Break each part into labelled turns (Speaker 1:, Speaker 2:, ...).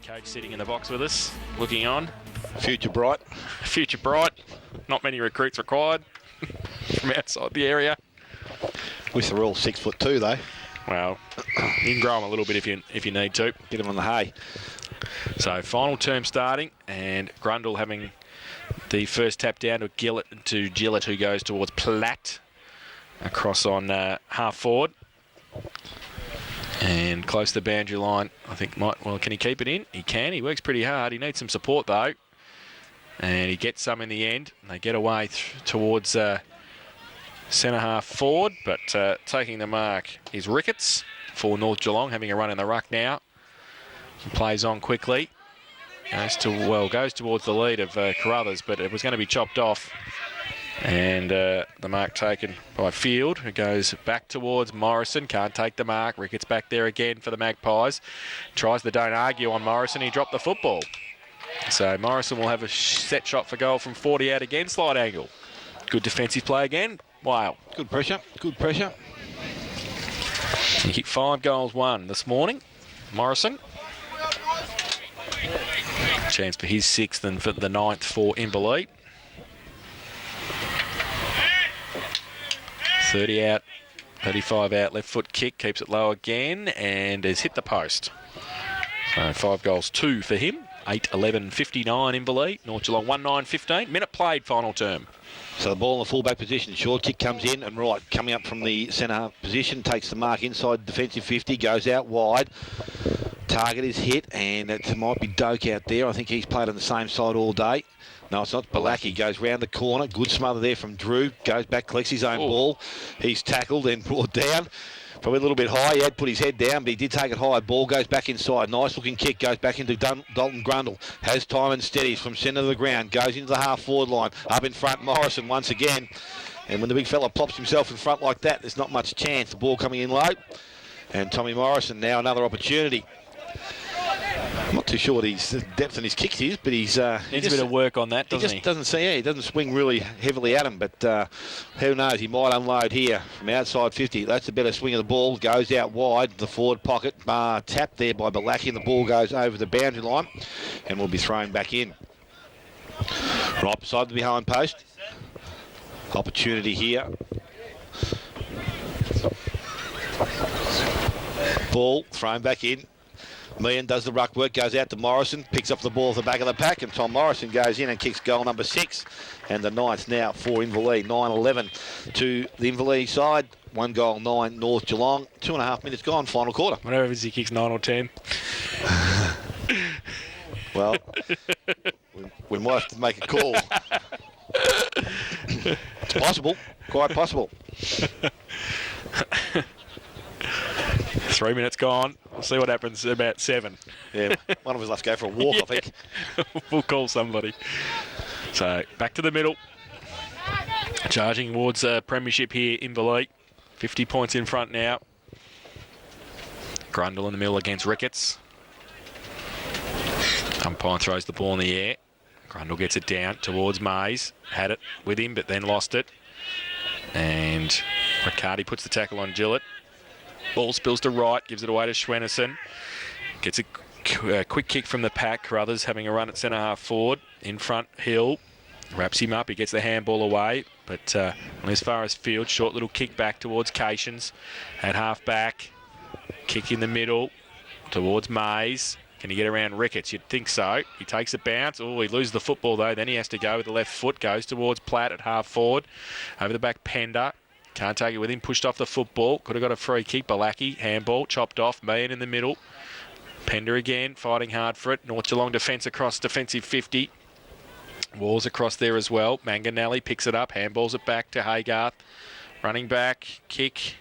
Speaker 1: Coach sitting in the box with us, looking on.
Speaker 2: Future bright.
Speaker 1: Future bright. Not many recruits required from outside the area.
Speaker 2: Wish they were all 6'2" though.
Speaker 1: Well, you can grow them a little bit if you need to.
Speaker 2: Get them on the hay.
Speaker 1: So final term starting, and Grundle having the first tap down to Gillett, who goes towards Platt across on half forward. And close to the boundary line, I think can he keep it in? He can. He works pretty hard. He needs some support though. And he gets some in the end. And they get away towards centre half forward, but taking the mark is Ricketts for North Geelong, having a run in the ruck now. He plays on quickly. Goes towards the lead of Carruthers, but it was going to be chopped off. And the mark taken by Field, who goes back towards Morrison. Can't take the mark. Ricketts back there again for the Magpies. Tries the don't argue on Morrison. He dropped the football. So Morrison will have a set shot for goal from 40 out again. Slide angle. Good defensive play again. Wow.
Speaker 2: Good pressure. Good pressure.
Speaker 1: He hit 5 goals, 1 this morning. Morrison. Chance for his 6th and for the 9th for Inverleigh. 30 out, 35 out, left foot kick, keeps it low again, and has hit the post. So 5 goals, 2 for him. 8-11-59 Inverleigh. North Geelong 1-9-15. Minute played, final term.
Speaker 2: So the ball in the full-back position. Short kick comes in, and right, coming up from the centre position, takes the mark inside defensive 50, goes out wide. Target is hit, and it might be Doak out there. I think he's played on the same side all day. No, it's not. Balaki goes round the corner. Good smother there from Drew. Goes back, collects his own ball. He's tackled and brought down. Probably a little bit high. He had put his head down, but he did take it high. Ball goes back inside. Nice looking kick. Goes back into Dalton Grundle. Has time and steadies from centre of the ground. Goes into the half forward line. Up in front, Morrison once again. And when the big fella pops himself in front like that, there's not much chance. The ball coming in low. And Tommy Morrison now another opportunity. I'm not too sure what his depth in his kicks is, but needs
Speaker 1: a bit of work on that, doesn't he?
Speaker 2: He doesn't swing really heavily at him, but who knows, he might unload here from outside 50. That's a better swing of the ball, goes out wide, the forward pocket, tapped there by Balaki, and the ball goes over the boundary line and will be thrown back in. Right beside the behind post. Opportunity here. Ball thrown back in. Meehan does the ruck work, goes out to Morrison, picks up the ball at the back of the pack, and Tom Morrison goes in and kicks goal number 6. And the 9th now for Inverleigh. 9-11 to the Inverleigh side. 1 goal, 9 North Geelong. 2.5 minutes gone, final quarter.
Speaker 1: Whatever it is, he kicks 9 or 10.
Speaker 2: Well, we might have to make a call. It's possible, quite possible.
Speaker 1: 3 minutes gone. We'll see what happens about 7.
Speaker 2: Yeah, one of us left go for a walk, I think.
Speaker 1: We'll call somebody. So, back to the middle. Charging towards premiership here, Inverleigh. 50 points in front now. Grundle in the middle against Ricketts. Umpire throws the ball in the air. Grundle gets it down towards Mays. Had it with him, but then lost it. And Riccardi puts the tackle on Gillett. Ball spills to right, gives it away to Schwennerson. Gets a quick kick from the pack. Carruthers having a run at centre half forward. In front, Hill wraps him up. He gets the handball away. But as far as Field, short little kick back towards Cations. At half back, kick in the middle towards Mays. Can he get around Ricketts? You'd think so. He takes a bounce. Oh, he loses the football though. Then he has to go with the left foot. Goes towards Platt at half forward. Over the back, Pender. Can't take it with him. Pushed off the football. Could have got a free kick. Balaki, handball, chopped off. Meehan in the middle. Pender again, fighting hard for it. North Geelong defence across defensive 50. Walls across there as well. Manganelli picks it up. Handballs it back to Haygarth. Running back, kick.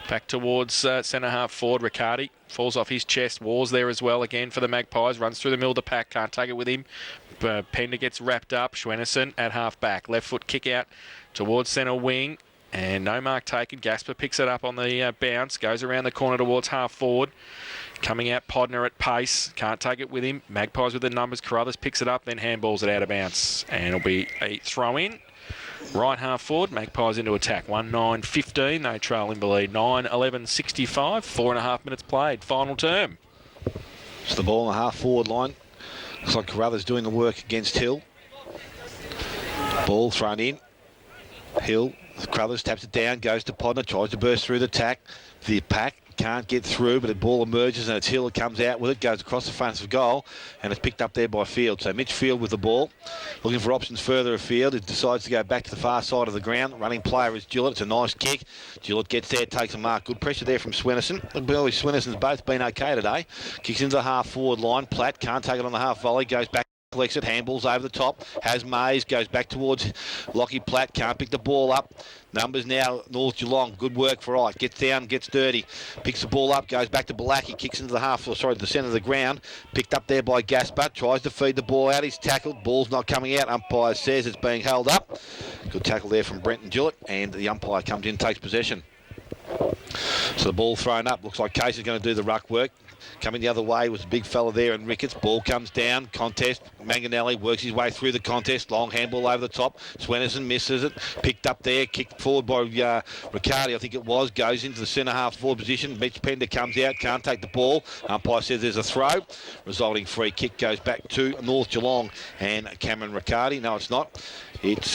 Speaker 1: Back towards centre half forward. Riccardi falls off his chest. Walls there as well again for the Magpies. Runs through the middle of the pack. Can't take it with him. Pender gets wrapped up. Schwennerson at half back. Left foot kick out towards centre wing. And no mark taken. Gasper picks it up on the bounce. Goes around the corner towards half forward. Coming out Podner at pace. Can't take it with him. Magpies with the numbers. Carruthers picks it up. Then handballs it out of bounce. And it'll be a throw in. Right half forward. Magpies into attack. 1-9-15. They trail Inverleigh 9-11-65. 4.5 minutes played. Final term.
Speaker 2: So the ball on the half-forward line. Looks like Carruthers doing the work against Hill. Ball thrown in. Hill, Carruthers taps it down, goes to Podner, tries to burst through the pack. Can't get through, but the ball emerges and it's Hill that comes out with it, goes across the front of goal, and it's picked up there by Field. So Mitch Field with the ball, looking for options further afield. He decides to go back to the far side of the ground. Running player is Gillett. It's a nice kick. Gillett gets there, takes a mark. Good pressure there from Swenison. Swenison's both been okay today. Kicks into the half-forward line. Platt can't take it on the half volley, goes back. Collects it, handballs over the top, has Mays, goes back towards Lockie Platt, can't pick the ball up. Numbers now, North Geelong, good work for Ike, gets down, gets dirty, picks the ball up, goes back to Balaki, kicks into the centre of the ground, picked up there by Gaspar, tries to feed the ball out, he's tackled, ball's not coming out, umpire says it's being held up. Good tackle there from Brenton Gillett, and the umpire comes in, takes possession. So the ball thrown up, looks like Case is going to do the ruck work. Coming the other way was a big fella there and Ricketts. Ball comes down, contest. Manganelli works his way through the contest. Long handball over the top. Swenison misses it. Picked up there, kicked forward by Riccardi, I think it was. Goes into the centre half forward position. Mitch Pender comes out, can't take the ball. Umpire says there's a throw. Resulting free kick goes back to North Geelong and Cameron Riccardi. No, it's not. It's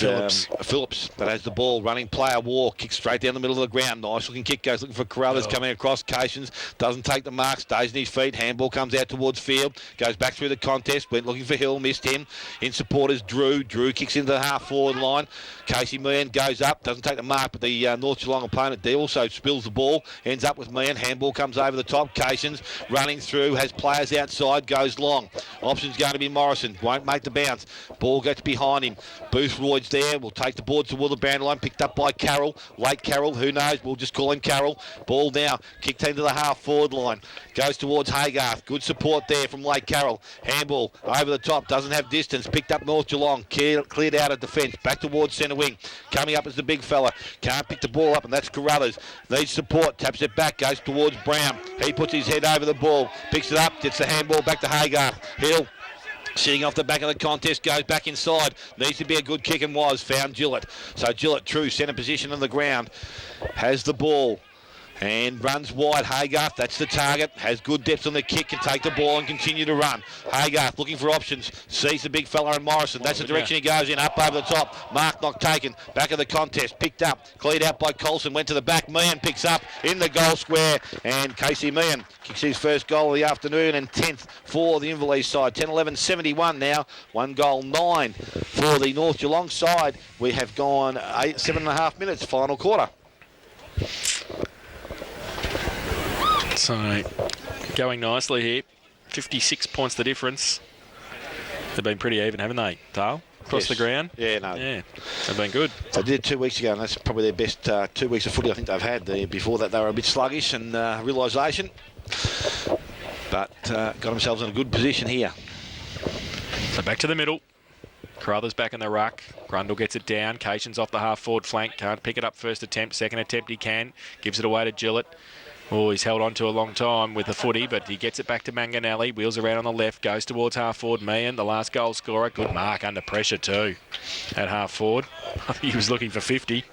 Speaker 2: Phillips that has the ball. Running player War kicks straight down the middle of the ground. Nice looking kick, goes looking for Carruthers coming across. Cations doesn't take the mark, stays in his feet. Handball comes out towards field, goes back through the contest. Went looking for Hill, missed him. In support is Drew. Drew kicks into the half forward line. Casey Meehan goes up, doesn't take the mark, but the North Geelong opponent there also spills the ball. Ends up with Meehan. Handball comes over the top. Cations running through, has players outside, goes long. Option's going to be Morrison, won't make the bounce. Ball gets behind him. Boothroyd's there, will take the board toward the boundary line, picked up by Carroll. Late Carroll, who knows, we'll just call him Carroll. Ball now, kicked into the half forward line. Goes towards Haygarth. Good support there from Late Carroll. Handball over the top, doesn't have distance. Picked up North Geelong, cleared out of defence. Back towards centre wing. Coming up is the big fella. Can't pick the ball up, and that's Carruthers. Needs support, taps it back, goes towards Brown. He puts his head over the ball, picks it up, gets the handball back to Haygarth. Hill. Sitting off the back of the contest, goes back inside. Needs to be a good kick and was. Found Gillett. So Gillett, true centre position on the ground. Has the ball. And runs wide. Haygarth, that's the target. Has good depth on the kick. Can take the ball and continue to run. Haygarth looking for options. Sees the big fella in Morrison. That's the direction he goes in. Up over the top. Mark not taken. Back of the contest. Picked up. Cleared out by Colson. Went to the back. Meehan picks up in the goal square. And Casey Meehan kicks his first goal of the afternoon and 10th for the Inverleigh side. 10-11-71 now. 1 goal 9 for the North Geelong side. We have gone 7.5 minutes. Final quarter.
Speaker 1: So, going nicely here. 56 points the difference. They've been pretty even, haven't they, Dale? Across the ground?
Speaker 2: Yeah, no.
Speaker 1: Yeah, they've been good.
Speaker 2: They did 2 weeks ago, and that's probably their best 2 weeks of footy I think they've had. Before that, they were a bit sluggish and realisation. But got themselves in a good position here.
Speaker 1: So back to the middle. Carruthers back in the ruck. Grundle gets it down. Cation's off the half-forward flank. Can't pick it up first attempt. Second attempt he can. Gives it away to Gillett. Oh, he's held on to a long time with the footy, but he gets it back to Manganelli. Wheels around on the left, goes towards half-forward. Meehan, the last goal scorer. Good mark under pressure too at half-forward. I think he was looking for 50.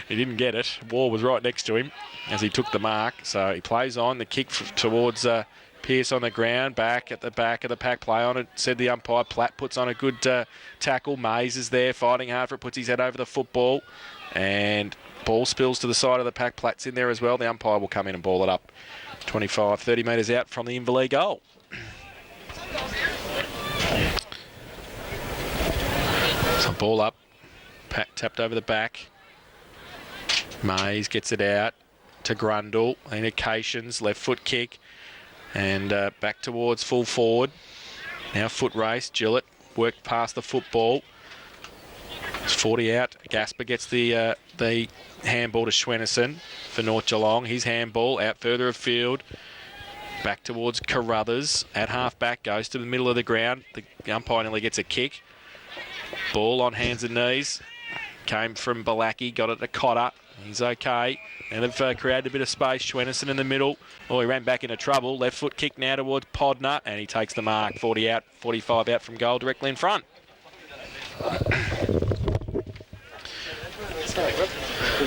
Speaker 1: He didn't get it. Wall was right next to him as he took the mark. So he plays on. The kick towards Pearce on the ground. Back at the back of the pack. Play on it, said the umpire. Platt puts on a good tackle. Mays is there fighting hard for it. Puts his head over the football. And ball spills to the side of the pack. Platt's in there as well. The umpire will come in and ball it up 25, 30 metres out from the Inverleigh goal. So ball up. Pat tapped over the back. Mays gets it out to Grundle. Indications, left foot kick. And back towards full forward. Now foot race. Gillett worked past the football. It's 40 out. Gasper gets the handball to Swenison for North Geelong. His handball out further afield. Back towards Carruthers. At half back, goes to the middle of the ground. The umpire nearly gets a kick. Ball on hands and knees. Came from Balaki, got it to Cotter. He's okay. And they've created a bit of space. Swenison in the middle. Oh, he ran back into trouble. Left foot kick now towards Podner. And he takes the mark. 40 out, 45 out from goal, directly in front.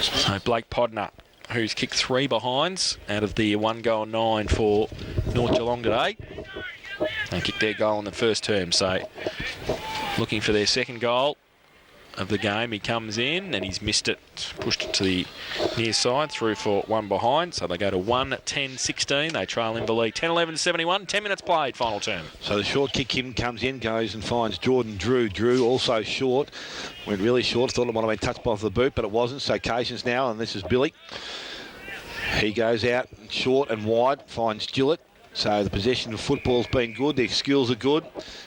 Speaker 1: So Blake Podner, who's kicked 3 behinds out of the 1 goal 9 for North Geelong today. They kicked their goal in the first term, so looking for their second goal of the game. He comes in and he's missed it, pushed it to the near side, through for one behind. So they go to 1-10-16. They trail Inverleigh 10-11-71. 10 minutes played, final term.
Speaker 2: So the short kick comes in, goes and finds Jordan Drew. Drew also short, went really short. Thought it might have been touched by the boot, but it wasn't. So Cations now, and this is Billy. He goes out short and wide, finds Gillett. So the possession of football's been good, their skills are good,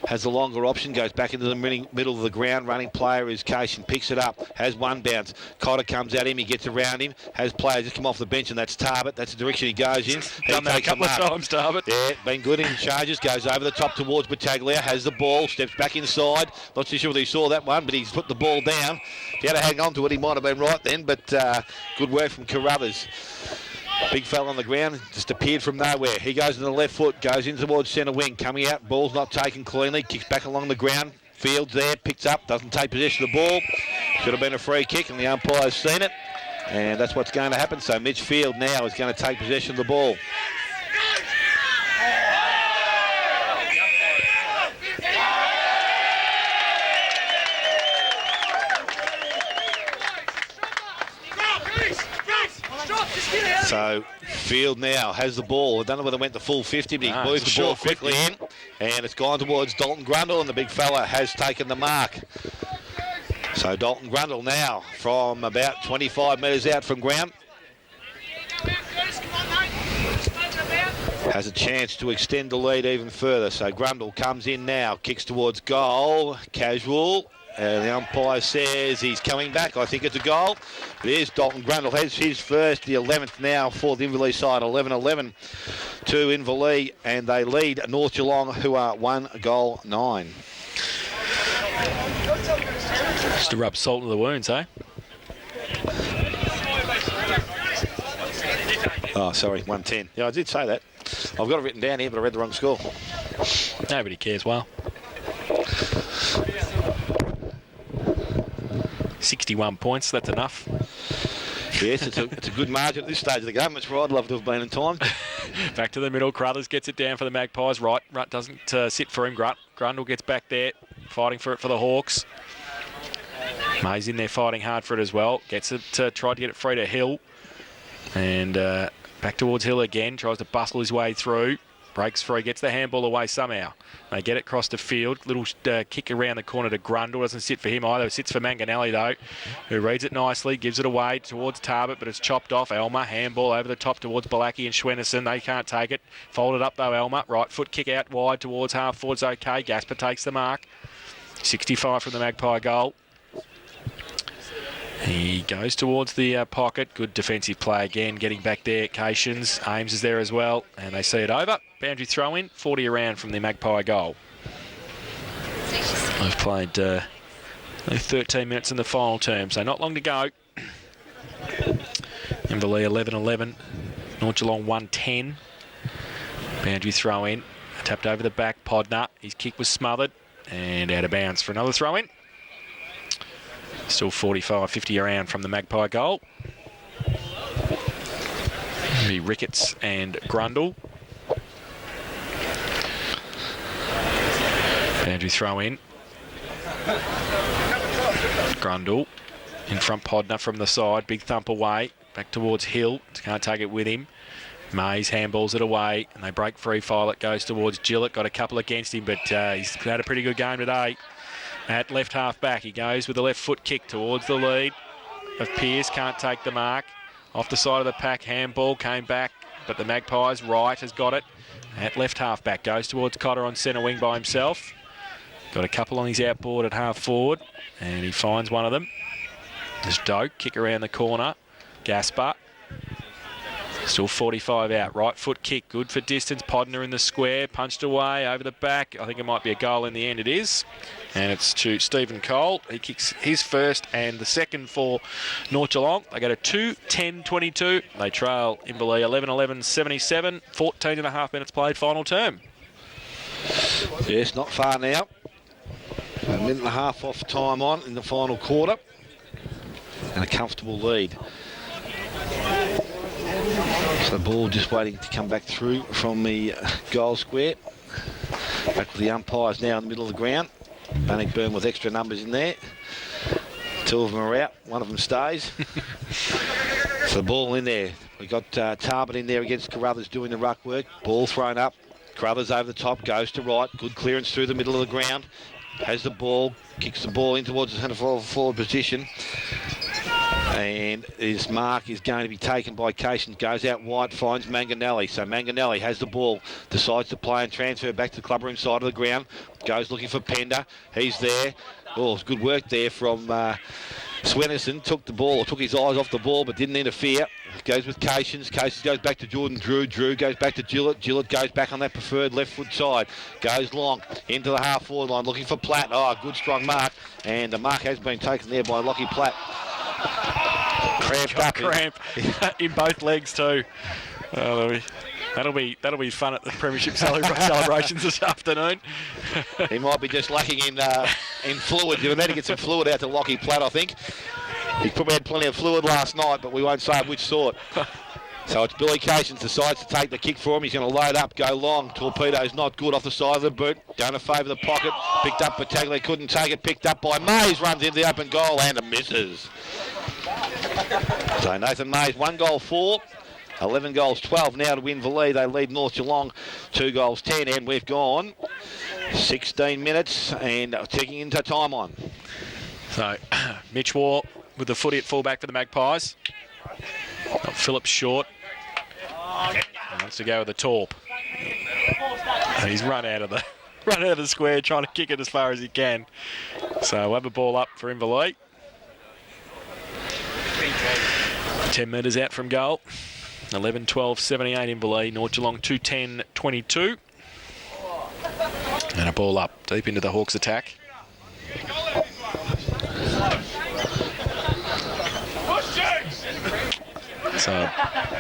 Speaker 2: has the longer option, goes back into the middle of the ground. Running player is Cation, picks it up, has one bounce. Cotter comes at him, he gets around him, has players just come off the bench, and that's Tarbert. That's the direction he goes in.
Speaker 1: Done that a couple of times, Tarbert.
Speaker 2: Yeah, been good in charges, goes over the top towards Battaglia, has the ball, steps back inside. Not too sure whether he saw that one, but he's put the ball down. If he had to hang on to it, he might have been right then, but good work from Carruthers. Big fella on the ground, just appeared from nowhere. He goes to the left foot, goes in towards centre wing, coming out, ball's not taken cleanly, kicks back along the ground. Fields there, picks up, doesn't take possession of the ball. Should have been a free kick, and the umpire's seen it. And that's what's going to happen. So Mitch Field now is going to take possession of the ball. So Field now has the ball. I don't know whether it went the full 50, but he moved the ball quickly in. And it's gone towards Dalton Grundle, and the big fella has taken the mark. So Dalton Grundle now from about 25 metres out from ground has a chance to extend the lead even further. So Grundle comes in now, kicks towards goal, casual. The umpire says he's coming back. I think it's a goal. It is. Dalton Grundle has his first, the 11th now for the Inverleigh side. 11-11 to Inverleigh, and they lead North Geelong, who are 1-9.
Speaker 1: Just to rub salt in the wounds, eh?
Speaker 2: Oh, sorry, 110. Yeah, I did say that. I've got it written down here, but I read the wrong score.
Speaker 1: Nobody cares, well. 61 points, that's enough.
Speaker 2: Yes, it's a good margin at this stage of the game. It's where I'd love to have been in time.
Speaker 1: Back to the middle. Carruthers gets it down for the Magpies. Rutt doesn't sit for him. Grundle gets back there, fighting for it for the Hawks. May's in there fighting hard for it as well. Gets it, tried to get it free to Hill. And back towards Hill again. Tries to bustle his way through. Breaks free, gets the handball away somehow. They get it across the field. Little kick around the corner to Grundle. Doesn't sit for him either. It sits for Manganelli, though, who reads it nicely, gives it away towards Tarbert, but it's chopped off. Elmer, handball over the top towards Balaki and Schwennerson. They can't take it. Folded up, though, Elmer. Right foot kick out wide towards half forward's okay. Gasper takes the mark. 65 from the Magpie goal. He goes towards the pocket. Good defensive play again, getting back there. Cations, Ames is there as well, and they see it over. Boundary throw in, 40 around from the Magpie goal. They've played 13 minutes in the final term, so not long to go. Inverleigh 11-11, North Geelong 1-10. Boundary throw in, tapped over the back. Podner, his kick was smothered, and out of bounds for another throw in. Still 45-50 around from the Magpie goal. It'll be Ricketts and Grundle. Andrew throw in. Grundle in front, Podner from the side. Big thump away. Back towards Hill. Can't take it with him. Mays handballs it away, and they break free. Filet goes towards Gillett. Got a couple against him, but he's had a pretty good game today. At left half back, he goes with the left foot kick towards the lead of Pearce. Can't take the mark. Off the side of the pack, handball came back, but the Magpies right has got it. At left half back, goes towards Cotter on centre wing by himself. Got a couple on his outboard at half forward, and he finds one of them. There's Doak, kick around the corner. Gaspar. Still 45 out. Right foot kick, good for distance. Podner in the square, punched away over the back. I think it might be a goal in the end. It is. And it's to Stephen Cole. He kicks his first and the second for North Geelong. They go to 2-10-22. They trail Inverleigh 11-11-77. 14 and a half minutes played, final term.
Speaker 2: Yes, not far now. A minute and a half off time on in the final quarter. And a comfortable lead. So the ball just waiting to come back through from the goal square. Back with the umpires now in the middle of the ground. Bannockburn with extra numbers in there. 2 of them are out, 1 of them stays. So the ball in there. We've got Tarbert in there against Carruthers doing the ruck work. Ball thrown up. Carruthers over the top, goes to right. Good clearance through the middle of the ground. Has the ball, kicks the ball in towards the centre forward position. And his mark is going to be taken by Cation. Goes out wide, finds Manganelli. So Manganelli has the ball, decides to play and transfer back to the clubroom side of the ground. Goes looking for Pender. He's there. Oh, it's good work there from Swennerson. Took his eyes off the ball but didn't interfere. Goes with Cations. Cations goes back to Jordan Drew. Drew goes back to Gillett. Gillett goes back on that preferred left foot side. Goes long into the half forward line looking for Platt. Oh, good strong mark. And the mark has been taken there by Lockie Platt. Cramped up.
Speaker 1: Cramp in both legs too. Oh, that'll be fun at the premiership celebrations this afternoon.
Speaker 2: He might be just lacking in fluid. You need to get some fluid out to Lockie Platt, I think. He probably had plenty of fluid last night, but we won't say which sort. So it's Billy Cations decides to take the kick for him. He's going to load up, go long. Torpedo's not good off the side of the boot. Going to favour the pocket. Picked up Battaglia, couldn't take it. Picked up by Mays, runs into the open goal and misses. So Nathan Mays, 1 goal 4. 11 goals 12 now to Inverleigh. They lead North Geelong 2 goals 10, and we've gone 16 minutes and ticking into time on.
Speaker 1: So Mitch Waugh with the footy at fullback for the Magpies. Got Phillips short. He wants to go with the torp. He's run out of the square trying to kick it as far as he can. So we'll have a ball up for Inverleigh. 10 metres out from goal. 11-12-78 Inverleigh. North Geelong 2-10-22. And a ball up deep into the Hawks attack. So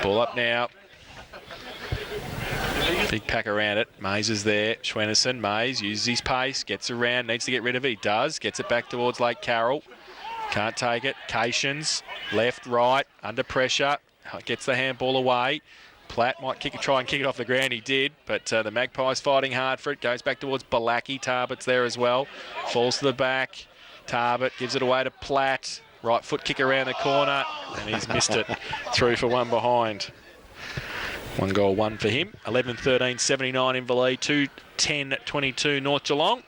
Speaker 1: ball up now. Big pack around it. Mays is there. Schwennerson. Mays uses his pace. Gets around. Needs to get rid of it. He does. Gets it back towards Lake Carroll. Can't take it. Cations. Left, right. Under pressure. Gets the handball away. Platt might try and kick it off the ground. He did, but the Magpies fighting hard for it. Goes back towards Balaki. Tarbert's there as well. Falls to the back. Tarbert gives it away to Platt. Right foot kick around the corner, and he's missed it. Through for one behind. 1 goal 1 for him. 11-13-79 Inverleigh. 2-10-22 North Geelong.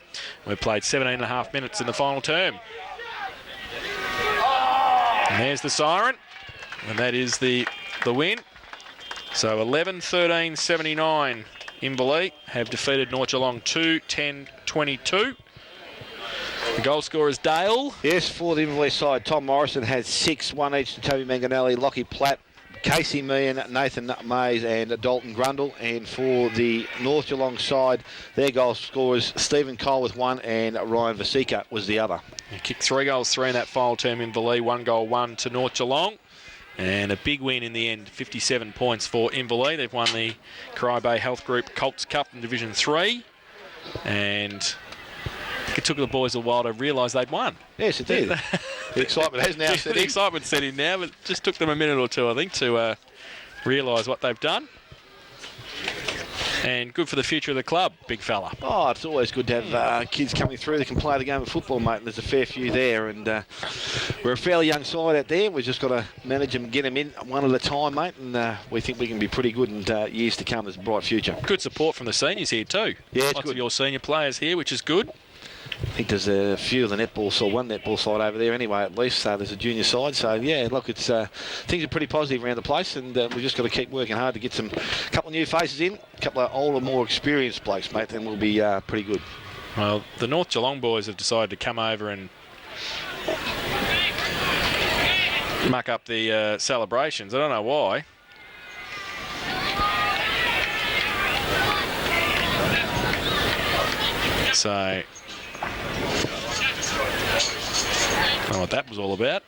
Speaker 1: We've played 17.5 minutes in the final term. And there's the siren, and that is the win. So 11-13-79 Inverleigh have defeated North Geelong 2-10-22. The goal scorer is Dale.
Speaker 2: Yes, for the Inverleigh side, Tom Morrison has 6, 1 each to Toby Manganelli, Lockie Platt, Casey Meehan, Nathan Mays and Dalton Grundle. And for the North Geelong side, their goal scorers Stephen Cole with 1 and Ryan Vasika was the other.
Speaker 1: He kicked 3 goals 3 in that final term Inverleigh. 1 goal 1 to North Geelong. And a big win in the end, 57 points for Inverleigh. They've won the Corio Bay Health Group Colts Cup in Division 3. And it took the boys a while to realise they'd won.
Speaker 2: Yes, it did. The excitement has now set in.
Speaker 1: The excitement's set in now, but it just took them a minute or two, I think, to realise what they've done. And good for the future of the club, big fella.
Speaker 2: Oh, it's always good to have kids coming through that can play the game of football, mate. And there's a fair few there. And we're a fairly young side out there. We've just got to manage them and get them in one at a time, mate. And we think we can be pretty good in years to come. There's a bright future.
Speaker 1: Good support from the seniors here too.
Speaker 2: Yeah, it's
Speaker 1: Lots
Speaker 2: good.
Speaker 1: of your senior players here, which is good.
Speaker 2: I think there's a few of the netball side, one netball side over there anyway, at least. There's a junior side. So, yeah, look, it's things are pretty positive around the place, and we've just got to keep working hard to get a couple of new faces in, a couple of older, more experienced blokes, mate, then we'll be pretty good.
Speaker 1: Well, the North Geelong boys have decided to come over and muck up the celebrations. I don't know why. So, I don't know what that was all about.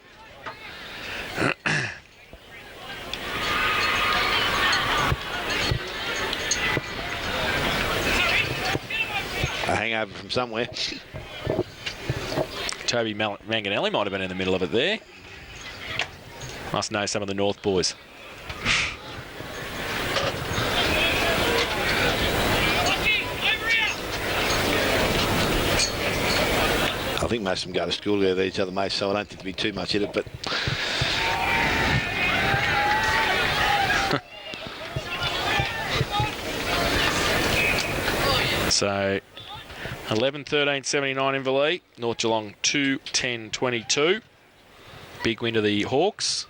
Speaker 2: A hangover from somewhere.
Speaker 1: Toby Manganelli might have been in the middle of it there. Must know some of the North boys.
Speaker 2: I think most of them go to school together, each other mates, so I don't think there'll be too much in it, but...
Speaker 1: So 11-13-79 Inverleigh, North Geelong 2-10-22. Big win to the Hawks.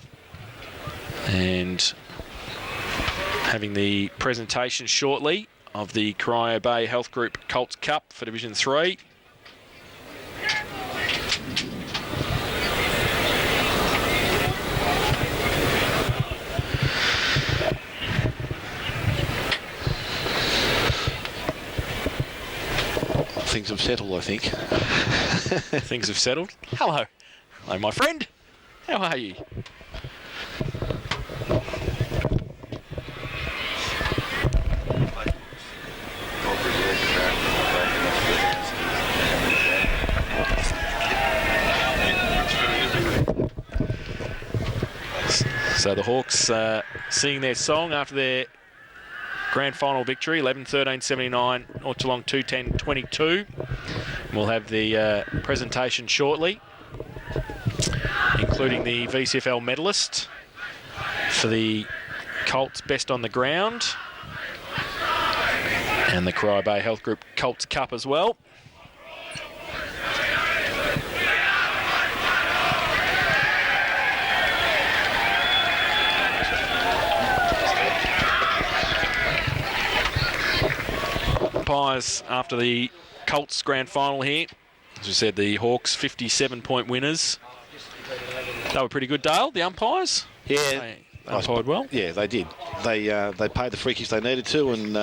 Speaker 1: And having the presentation shortly of the Corio Bay Health Group Colts Cup for Division 3.
Speaker 2: Things have settled, I think.
Speaker 1: Things have settled. Hello. Hello, my friend. How are you? So the Hawks singing their song after their grand final victory, 11-13-79, North Geelong 2-10-22. We'll have the presentation shortly, including the VCFL medalist for the Colts Best on the Ground and the Corio Bay Health Group Colts Cup as well. Umpires after the Colts grand final here. As we said, the Hawks 57-point winners. They were pretty good, Dale, the umpires.
Speaker 2: Yeah.
Speaker 1: They umpired well.
Speaker 2: Yeah, they did. They paid the free kicks they needed to, and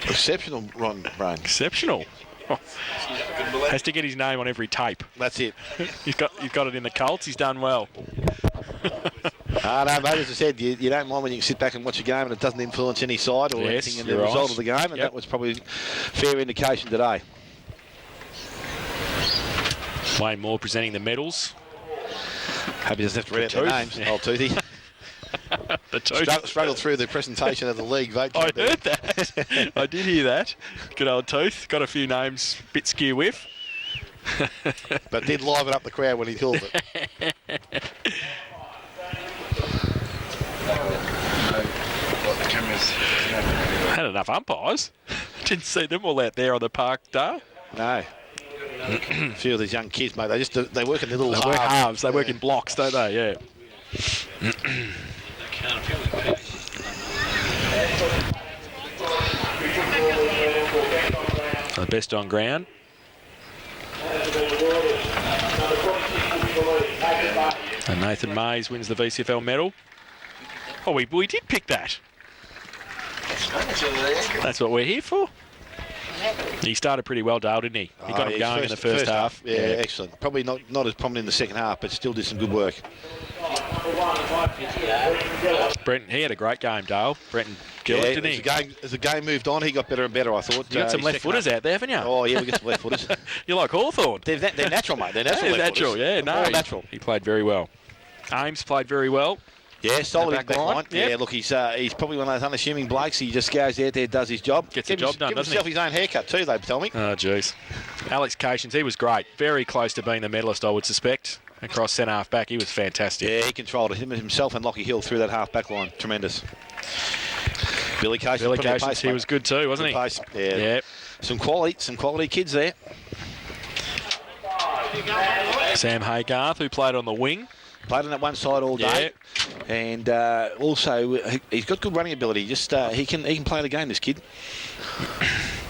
Speaker 2: exceptional, Ron Brain.
Speaker 1: Exceptional. Oh. Has to get his name on every tape.
Speaker 2: That's it.
Speaker 1: He's got it in the Colts. He's done well.
Speaker 2: No, mate, as I said, you don't mind when you can sit back and watch a game and it doesn't influence any side or anything in the result of the game, and that was probably fair indication today.
Speaker 1: Wayne Moore presenting the medals.
Speaker 2: Hope he doesn't have to read out their names.
Speaker 1: Yeah.
Speaker 2: Old Toothy.
Speaker 1: The Tooth.
Speaker 2: Struggled through the presentation of the league vote.
Speaker 1: I heard that. I did hear that. Good old Tooth. Got a few names, bit skew with.
Speaker 2: But did liven up the crowd when he called it.
Speaker 1: Had enough umpires. Didn't see them all out there on the park, Dale.
Speaker 2: No. A few of these young kids, mate, they work in little
Speaker 1: halves. They work in blocks, don't they? Yeah. The best on ground. And Nathan Mays wins the VCFL medal. Oh, we did pick that. That's what we're here for. He started pretty well, Dale, didn't he? He got him going in the first half.
Speaker 2: Yeah, excellent. Probably not as prominent in the second half, but still did some good work.
Speaker 1: Brenton, he had a great game, Dale. Brenton killed it, didn't he?
Speaker 2: As the game moved on, he got better and better, I thought.
Speaker 1: You got some left-footers out there, haven't you?
Speaker 2: Oh, yeah, we got some left-footers.
Speaker 1: You're like Hawthorn.
Speaker 2: They're natural, mate. They're natural
Speaker 1: natural, yeah. No,
Speaker 2: natural.
Speaker 1: He played very well. Ames played very well.
Speaker 2: Yeah, solid in back line.
Speaker 1: Yep.
Speaker 2: Yeah, look, he's probably one of those unassuming blokes. He just goes out there, does his job.
Speaker 1: Gets the job done, doesn't he?
Speaker 2: Give himself his own haircut too, they tell me.
Speaker 1: Oh, jeez. Alex Cations, he was great. Very close to being the medalist, I would suspect. Across centre half back, he was fantastic.
Speaker 2: Yeah, he controlled it. Himself and Lockie Hill through that half back line. Tremendous. Billy Cations,
Speaker 1: he was good too, wasn't he?
Speaker 2: Pace. Yeah.
Speaker 1: Yep.
Speaker 2: Some quality kids there.
Speaker 1: Sam Haygarth, who played on the wing.
Speaker 2: Played on that one side all day. Yeah. And also, he's got good running ability. Just he can play the game, this kid.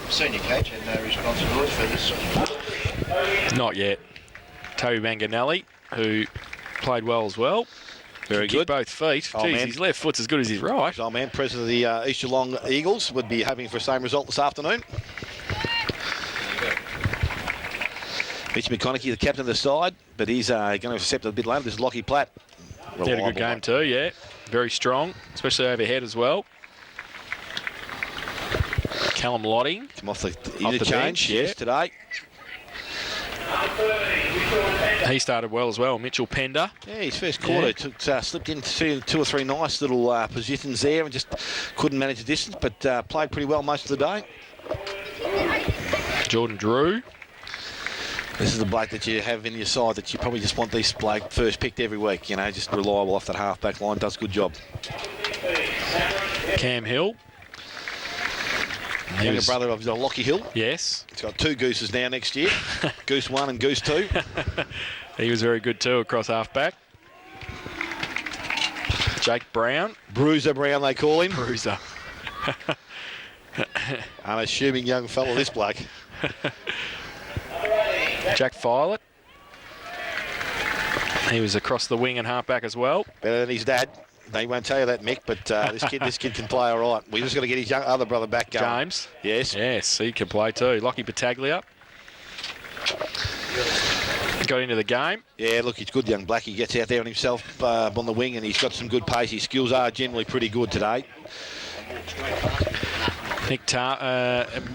Speaker 3: Senior coach had no responsibility for this.
Speaker 1: Not yet. Toby Manganelli, who played well as well.
Speaker 2: Very good.
Speaker 1: Both feet.
Speaker 2: Oh,
Speaker 1: Jeez, his left foot's as good as his right.
Speaker 2: Oh, man, president of the East Geelong Eagles would be hoping for the same result this afternoon. Mitch McConaughey, the captain of the side, but he's going to intercept it a bit later. This is Lockie Platt.
Speaker 1: He had a good game too, yeah. Very strong, especially overhead as well. Callum Lotting.
Speaker 2: Come off the bench, yes, today.
Speaker 1: He started well as well. Mitchell Pender.
Speaker 2: Yeah, his first quarter slipped into two or three nice little positions there and just couldn't manage the distance, but played pretty well most of the day.
Speaker 1: Jordan Drew.
Speaker 2: This is the bloke that you have in your side that you probably just want this bloke first picked every week. You know, just reliable off that half-back line. Does a good job.
Speaker 1: Cam Hill.
Speaker 2: Younger brother of Lockie Hill.
Speaker 1: Yes.
Speaker 2: He's got 2 gooses now next year. Goose 1 and Goose 2.
Speaker 1: He was very good too across half-back. Jake Brown.
Speaker 2: Bruiser Brown, they call him.
Speaker 1: Bruiser.
Speaker 2: Unassuming young fellow, this bloke.
Speaker 1: Jack Filet. He was across the wing and half-back as well.
Speaker 2: Better than his dad. They won't tell you that, Mick, but this kid can play all right. We just got to get his other brother back going.
Speaker 1: James.
Speaker 2: Yes.
Speaker 1: Yes, he can play too. Lockie Battaglia. Got into the game.
Speaker 2: Yeah, look, he's good young black. He gets out there on himself on the wing, and he's got some good pace. His skills are generally pretty good today.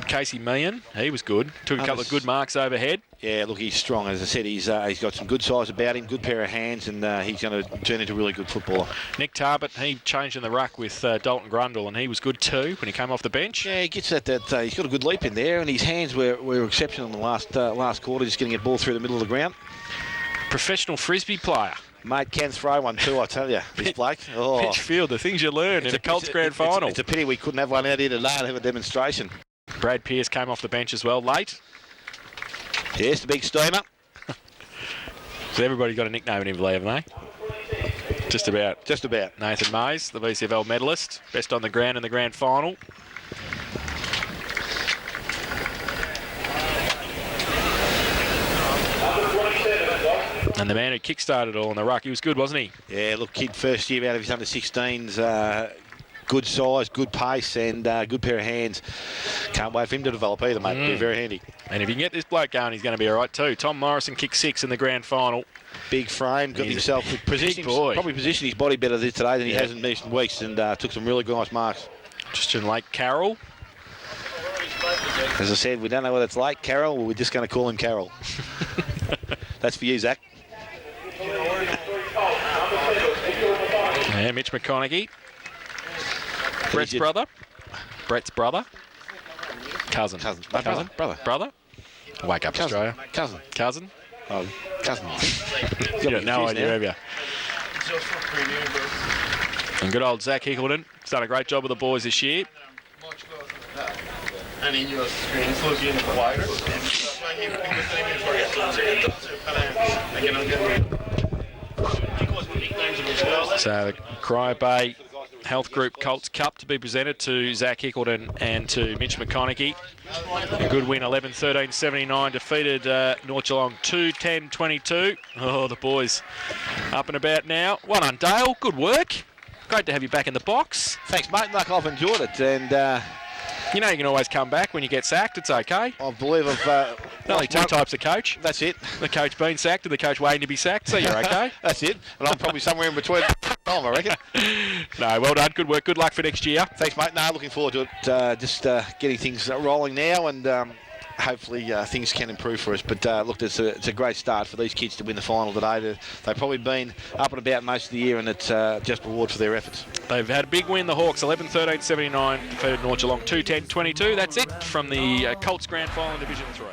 Speaker 1: Casey Meehan, he was good. Took a couple of good marks overhead.
Speaker 2: Yeah, look, he's strong. As I said, he's got some good size about him, good pair of hands, and he's going to turn into a really good footballer.
Speaker 1: Nick Tarbert, he changed in the ruck with Dalton Grundle, and he was good too when he came off the bench.
Speaker 2: Yeah, he gets that he's got a good leap in there, and his hands were exceptional in the last quarter, just getting a ball through the middle of the ground.
Speaker 1: Professional frisbee player.
Speaker 2: Mate can throw one too, I tell you, this bloke. Oh.
Speaker 1: Pitch field, the things you learn in a Colts grand final.
Speaker 2: It's a pity we couldn't have one out here today and have a demonstration.
Speaker 1: Brad Pearce came off the bench as well late.
Speaker 2: Yes, the big steamer.
Speaker 1: So everybody got a nickname in Inverleigh, haven't they? Just about.
Speaker 2: Just about.
Speaker 1: Nathan Mays, the BCFL medalist, best on the ground in the grand final. And the man who kick-started it all in the ruck, he was good, wasn't he?
Speaker 2: Yeah, look, kid first year out of his under-16s, good size, good pace, and good pair of hands. Can't wait for him to develop either, mate. Be very handy.
Speaker 1: And if you can get this bloke going, he's going to be all right too. Tom Morrison kicked 6 in the grand final.
Speaker 2: Big frame, got himself probably positioned his body better today than he has in recent weeks, and took some really nice marks.
Speaker 1: Justin Lake Carroll.
Speaker 2: As I said, we don't know whether it's Lake Carroll or we're just going to call him Carroll. That's for you, Zach.
Speaker 1: Yeah, Mitch McConaughey. Brett's brother. Brett's brother. Cousin. Brother. Wake up, Australia. Cousin.
Speaker 2: Oh, cousin.
Speaker 1: You got no idea, have you? And good old Zach Hickleton. He's done a great job with the boys this year.
Speaker 4: And in your screen, it's looking wider.
Speaker 1: So the Cry Bay Health Group Colts Cup to be presented to Zach Hickleton and to Mitch McConaughey. A good win, 11-13-79, defeated North Geelong 2-10-22. Oh, the boys up and about now. Well done, Dale. Good work. Great to have you back in the box.
Speaker 2: Thanks, mate. Look, I've enjoyed it, and
Speaker 1: you know you can always come back when you get sacked. It's okay.
Speaker 2: I believe I've...
Speaker 1: only two types of coach.
Speaker 2: That's it.
Speaker 1: The coach being sacked and the coach waiting to be sacked, so you're okay.
Speaker 2: That's it. And I'm probably somewhere in between, I reckon.
Speaker 1: No, well done. Good work. Good luck for next year.
Speaker 2: Thanks, mate. No, looking forward to it. Just getting things rolling now, and hopefully things can improve for us. But look, it's a great start for these kids to win the final today. They've probably been up and about most of the year, and it's just reward for their efforts.
Speaker 1: They've had a big win, the Hawks, 11-13-79, defeated North Geelong 2-10-22. That's it from the Colts Grand Final in Division 3.